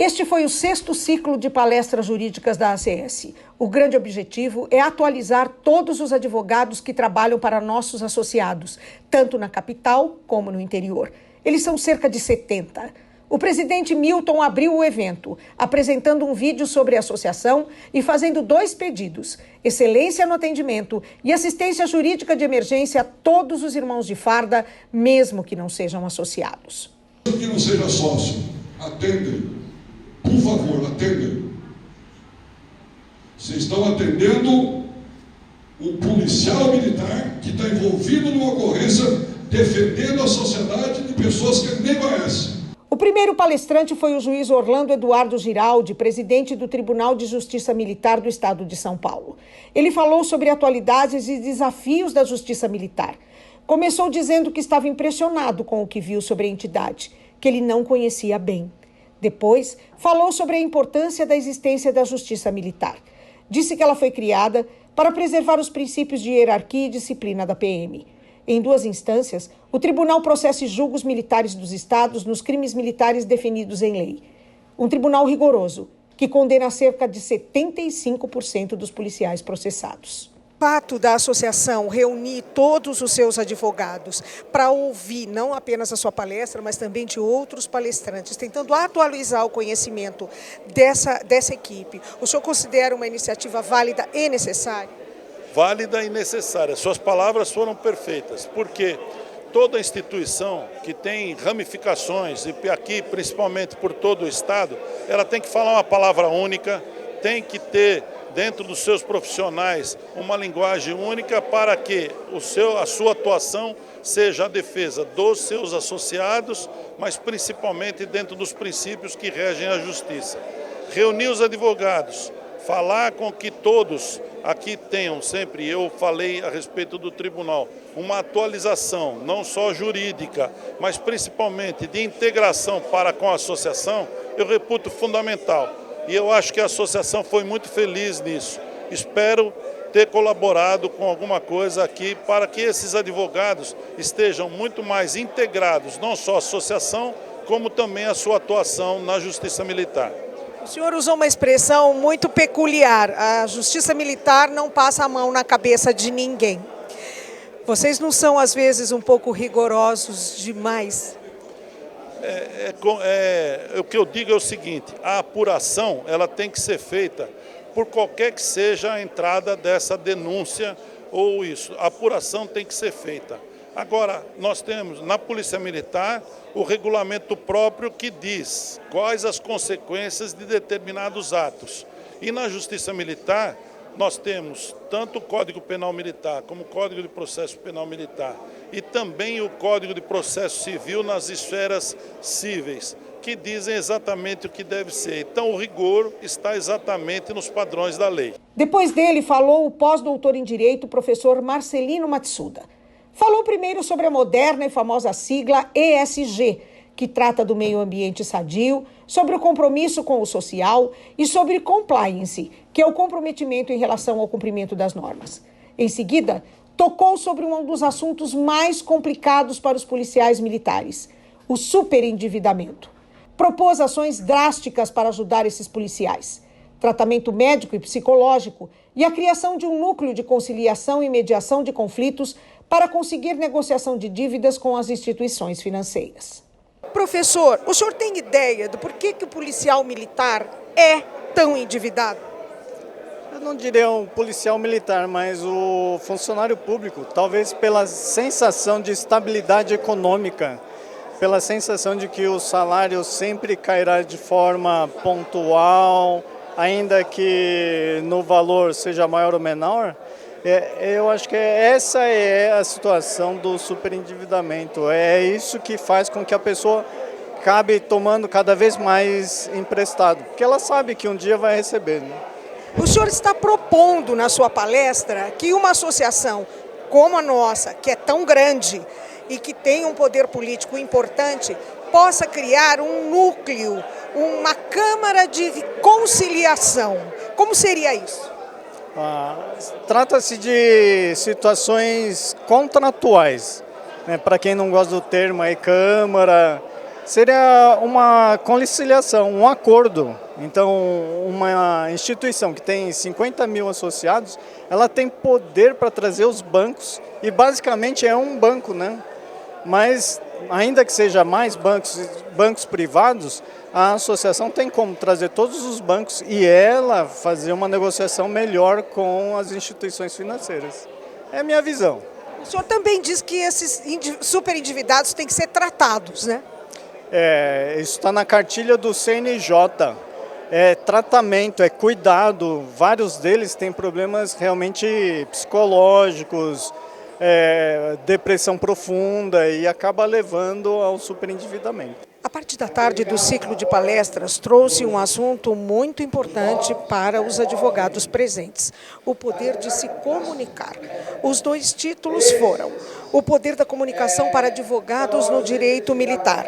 Este foi o 6º ciclo de palestras jurídicas da ACS. O grande objetivo é atualizar todos os advogados que trabalham para nossos associados, tanto na capital como no interior. Eles são cerca de 70. O presidente Milton abriu o evento, apresentando um vídeo sobre a associação e fazendo 2 pedidos: excelência no atendimento e assistência jurídica de emergência a todos os irmãos de farda, mesmo que não sejam associados. Que não seja sócio, atendem. Por favor, atendem. Vocês estão atendendo o policial militar que está envolvido numa ocorrência, defendendo a sociedade de pessoas que ele nem conhece. O primeiro palestrante foi o juiz Orlando Eduardo Giraldi, presidente do Tribunal de Justiça Militar do Estado de São Paulo. Ele falou sobre atualidades e desafios da Justiça Militar. Começou dizendo que estava impressionado com o que viu sobre a entidade, que ele não conhecia bem. Depois, falou sobre a importância da existência da Justiça Militar. Disse que ela foi criada para preservar os princípios de hierarquia e disciplina da PM. Em 2 instâncias, o tribunal processa e julga os militares dos estados nos crimes militares definidos em lei. Um tribunal rigoroso, que condena cerca de 75% dos policiais processados. O fato da associação reunir todos os seus advogados para ouvir não apenas a sua palestra, mas também de outros palestrantes, tentando atualizar o conhecimento dessa equipe, o senhor considera uma iniciativa válida e necessária? Válida e necessária. Suas palavras foram perfeitas, porque toda instituição que tem ramificações, e aqui principalmente por todo o Estado, ela tem que falar uma palavra única, tem que ter dentro dos seus profissionais uma linguagem única para que a sua atuação seja a defesa dos seus associados, mas principalmente dentro dos princípios que regem a justiça. Reunir os advogados, falar com que todos aqui tenham sempre, eu falei a respeito do tribunal, uma atualização não só jurídica, mas principalmente de integração para com a associação, eu reputo fundamental. E eu acho que a associação foi muito feliz nisso. Espero ter colaborado com alguma coisa aqui para que esses advogados estejam muito mais integrados, não só a associação, como também a sua atuação na Justiça Militar. O senhor usou uma expressão muito peculiar: a Justiça Militar não passa a mão na cabeça de ninguém. Vocês não são, às vezes, um pouco rigorosos demais? O que eu digo é o seguinte: a apuração ela tem que ser feita por qualquer que seja a entrada dessa denúncia ou isso. A apuração tem que ser feita. Agora, nós temos na Polícia Militar o regulamento próprio que diz quais as consequências de determinados atos. E na Justiça Militar, nós temos tanto o Código Penal Militar como o Código de Processo Penal Militar e também o Código de Processo Civil nas esferas cíveis, que dizem exatamente o que deve ser. Então, o rigor está exatamente nos padrões da lei. Depois dele, falou o pós-doutor em Direito, o professor Marcelino Matsuda. Falou primeiro sobre a moderna e famosa sigla ESG, que trata do meio ambiente sadio, sobre o compromisso com o social e sobre compliance, que é o comprometimento em relação ao cumprimento das normas. Em seguida, tocou sobre um dos assuntos mais complicados para os policiais militares, o superendividamento. Propôs ações drásticas para ajudar esses policiais, tratamento médico e psicológico e a criação de um núcleo de conciliação e mediação de conflitos para conseguir negociação de dívidas com as instituições financeiras. Professor, o senhor tem ideia do porquê que o policial militar é tão endividado? Eu não diria um policial militar, mas o funcionário público, talvez pela sensação de estabilidade econômica, pela sensação de que o salário sempre cairá de forma pontual, ainda que no valor seja maior ou menor. Eu acho que essa é a situação do superendividamento. É isso que faz com que a pessoa acabe tomando cada vez mais emprestado, porque ela sabe que um dia vai receber, né? O senhor está propondo na sua palestra que uma associação como a nossa, que é tão grande e que tem um poder político importante, possa criar um núcleo, uma câmara de conciliação. Como seria isso? Trata-se de situações contratuais, né? Para quem não gosta do termo aí, câmara, Seria uma conciliação, um acordo. Então, uma instituição que tem 50 mil associados, ela tem poder para trazer os bancos, e basicamente é um banco, né? Mas, ainda que seja mais bancos privados, a associação tem como trazer todos os bancos e ela fazer uma negociação melhor com as instituições financeiras. É a minha visão. O senhor também diz que esses superendividados têm que ser tratados, né? Isso está na cartilha do CNJ. É tratamento, é cuidado. Vários deles têm problemas realmente psicológicos, depressão profunda e acaba levando ao superendividamento. A parte da tarde do ciclo de palestras trouxe um assunto muito importante para os advogados presentes: o poder de se comunicar. Os 2 títulos foram o poder da comunicação para advogados no direito militar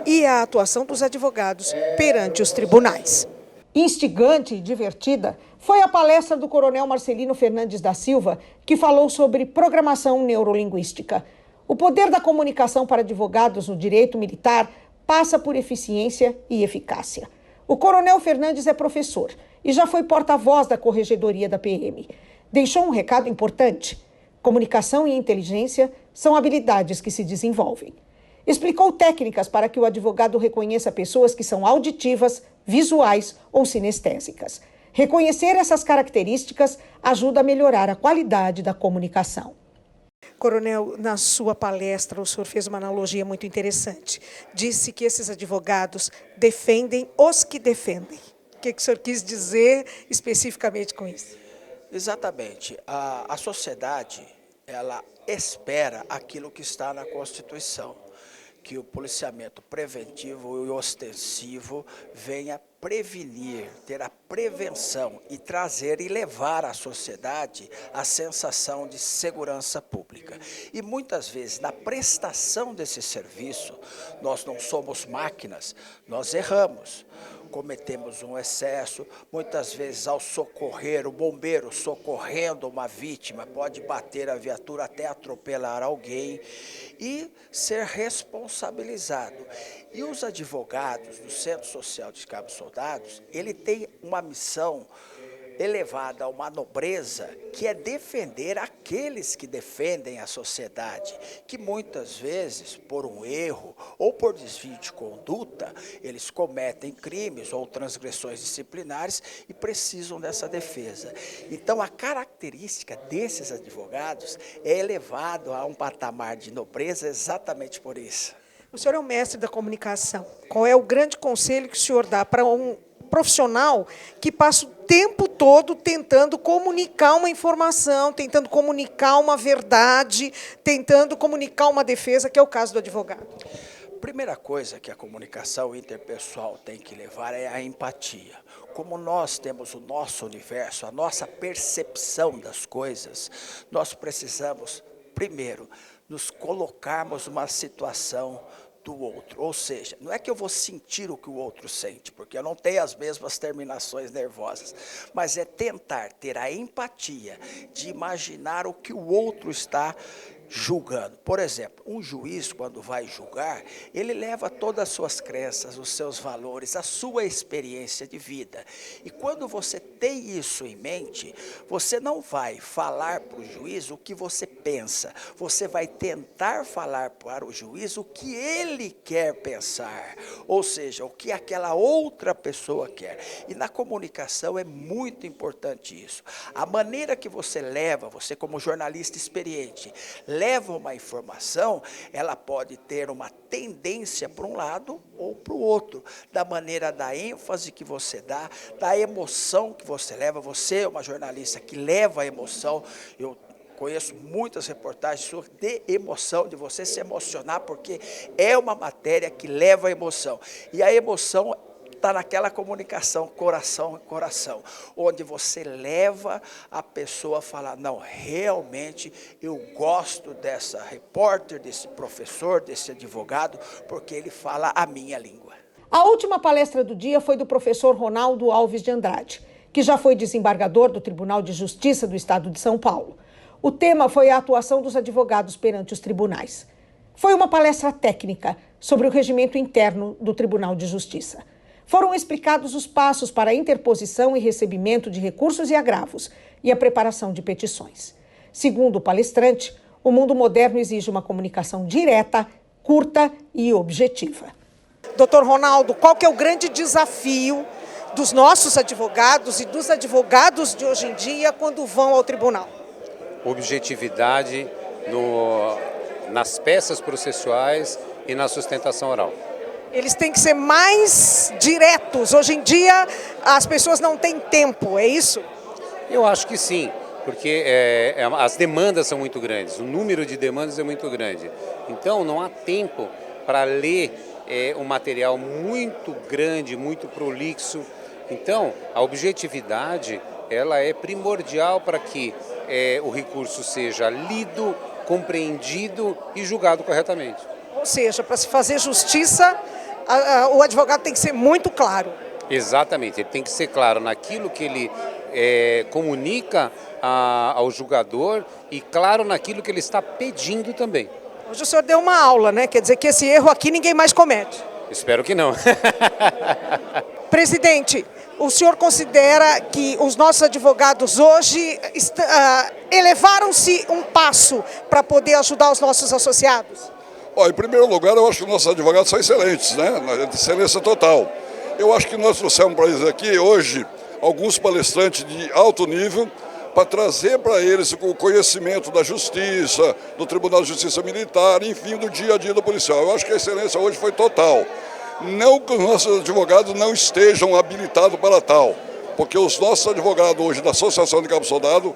e a atuação dos advogados perante os tribunais. Instigante e divertida foi a palestra do coronel Marcelino Fernandes da Silva, que falou sobre programação neurolinguística. O poder da comunicação para advogados no direito militar passa por eficiência e eficácia. O coronel Fernandes é professor e já foi porta-voz da corregedoria da PM. Deixou um recado importante: comunicação e inteligência são habilidades que se desenvolvem. Explicou técnicas para que o advogado reconheça pessoas que são auditivas, visuais ou sinestésicas. Reconhecer essas características ajuda a melhorar a qualidade da comunicação. Coronel, na sua palestra, o senhor fez uma analogia muito interessante. Disse que esses advogados defendem os que defendem. O que o senhor quis dizer especificamente com isso? Exatamente. A sociedade, ela espera aquilo que está na Constituição, que o policiamento preventivo e ostensivo venha prevenir, ter a prevenção e trazer e levar à sociedade a sensação de segurança pública. E muitas vezes, na prestação desse serviço, nós não somos máquinas, nós erramos. Cometemos um excesso, muitas vezes ao socorrer, o bombeiro socorrendo uma vítima, pode bater a viatura até atropelar alguém e ser responsabilizado. E os advogados do Centro Social de Cabos Soldados, ele tem uma missão elevada a uma nobreza, que é defender aqueles que defendem a sociedade, que muitas vezes, por um erro ou por desvio de conduta, eles cometem crimes ou transgressões disciplinares e precisam dessa defesa. Então, a característica desses advogados é elevado a um patamar de nobreza exatamente por isso. O senhor é o mestre da comunicação. Qual é o grande conselho que o senhor dá para um profissional que passa o tempo todo tentando comunicar uma informação, tentando comunicar uma verdade, tentando comunicar uma defesa, que é o caso do advogado? Primeira coisa que a comunicação interpessoal tem que levar é a empatia. Como nós temos o nosso universo, a nossa percepção das coisas, nós precisamos, primeiro, nos colocarmos numa situação do outro, ou seja, não é que eu vou sentir o que o outro sente, porque eu não tenho as mesmas terminações nervosas, mas é tentar ter a empatia de imaginar o que o outro está julgando. Por exemplo, um juiz, quando vai julgar, ele leva todas as suas crenças, os seus valores, a sua experiência de vida. E quando você tem isso em mente, você não vai falar para o juiz o que você pensa, você vai tentar falar para o juiz o que ele quer pensar, ou seja, o que aquela outra pessoa quer. E na comunicação é muito importante isso. A maneira que você leva, você como jornalista experiente, leva uma informação, ela pode ter uma tendência para um lado ou para o outro, da maneira da ênfase que você dá, da emoção que você leva. Você é uma jornalista que leva a emoção. Eu conheço muitas reportagens suas de emoção, de você se emocionar, porque é uma matéria que leva a emoção. E a emoção está naquela comunicação coração a coração, onde você leva a pessoa a falar, não, realmente eu gosto dessa repórter, desse professor, desse advogado, porque ele fala a minha língua. A última palestra do dia foi do professor Ronaldo Alves de Andrade, que já foi desembargador do Tribunal de Justiça do Estado de São Paulo. O tema foi a atuação dos advogados perante os tribunais. foi uma palestra técnica sobre o regimento interno do Tribunal de Justiça. Foram explicados os passos para a interposição e recebimento de recursos e agravos e a preparação de petições. Segundo o palestrante, o mundo moderno exige uma comunicação direta, curta e objetiva. Doutor Ronaldo, qual que é o grande desafio dos nossos advogados e dos advogados de hoje em dia quando vão ao tribunal? Objetividade nas peças processuais e na sustentação oral. Eles têm que ser mais diretos. Hoje em dia as pessoas não têm tempo, é isso? Eu acho que sim, porque as demandas são muito grandes, o número de demandas é muito grande. Então não há tempo para ler um material muito grande, muito prolixo. Então a objetividade ela é primordial para que o recurso seja lido, compreendido e julgado corretamente. Ou seja, para se fazer justiça, o advogado tem que ser muito claro. Exatamente, ele tem que ser claro naquilo que ele comunica ao julgador e claro naquilo que ele está pedindo também. Hoje o senhor deu uma aula, né? Quer dizer que esse erro aqui ninguém mais comete. Espero que não. Presidente, o senhor considera que os nossos advogados hoje elevaram-se um passo para poder ajudar os nossos associados? Em primeiro lugar, eu acho que nossos advogados são excelentes, né? Excelência total. Eu acho que nós trouxemos para eles aqui hoje alguns palestrantes de alto nível para trazer para eles o conhecimento da justiça, do Tribunal de Justiça Militar, enfim, do dia a dia do policial. Eu acho que a excelência hoje foi total. Não que os nossos advogados não estejam habilitados para tal, porque os nossos advogados hoje da Associação de Cabo Soldado,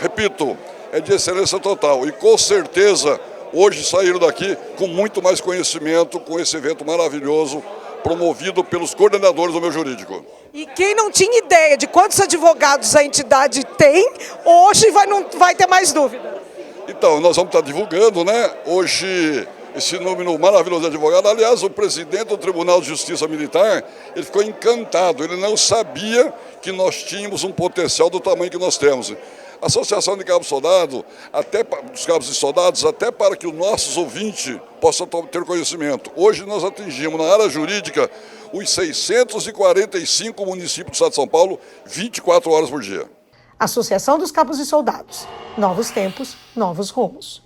repito, é de excelência total e com certeza hoje saíram daqui com muito mais conhecimento, com esse evento maravilhoso promovido pelos coordenadores do meu jurídico. E quem não tinha ideia de quantos advogados a entidade tem, hoje não vai ter mais dúvida. Então, nós vamos estar divulgando, né? Hoje esse número maravilhoso de advogados. Aliás, o presidente do Tribunal de Justiça Militar, ele ficou encantado, ele não sabia que nós tínhamos um potencial do tamanho que nós temos. A Associação de Cabos Soldado, dos cabos e soldados, até para que os nossos ouvintes possam ter conhecimento. Hoje nós atingimos na área jurídica os 645 municípios do estado de São Paulo, 24 horas por dia. Associação dos Cabos e Soldados. Novos tempos, novos rumos.